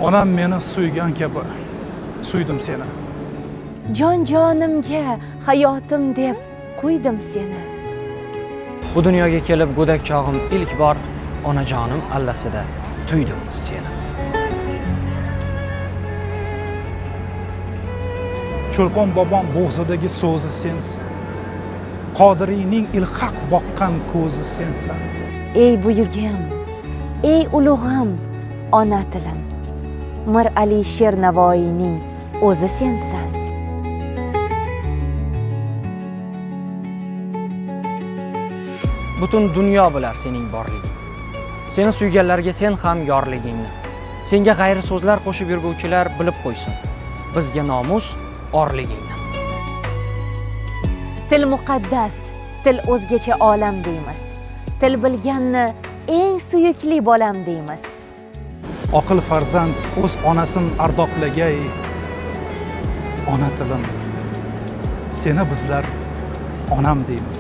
Onam meni suygan kabi suydim seni. Jon jonimga hayotim deb qo'ydim seni. Bu dunyoga kelib go'dak chog'im ilk bor onajonim allasida tuydim seni. Cho'lpon bobom bo'g'zidagi so'zi sensan. Qodiriyning ilhaq boqqan ko'zi sensan. Ey buyugim, ey ulug'im, ona tilim. Mir Alisher Navoiyning o'zi sensan. Butun dunyo bilar sening borliging. Seni suyganlarga sen ham yorligingni. Senga g'ayri so'zlar qo'shib yurguvchilar bilib qo'ysin. Bizga nomus orligingni. Til muqaddas, til o'zgacha olam deymiz. Til bilganni eng suyukli bolam deymiz. Oqil farzand o'z onasin ardoqlagay. Ona tilim, seni bizlar onam deymiz.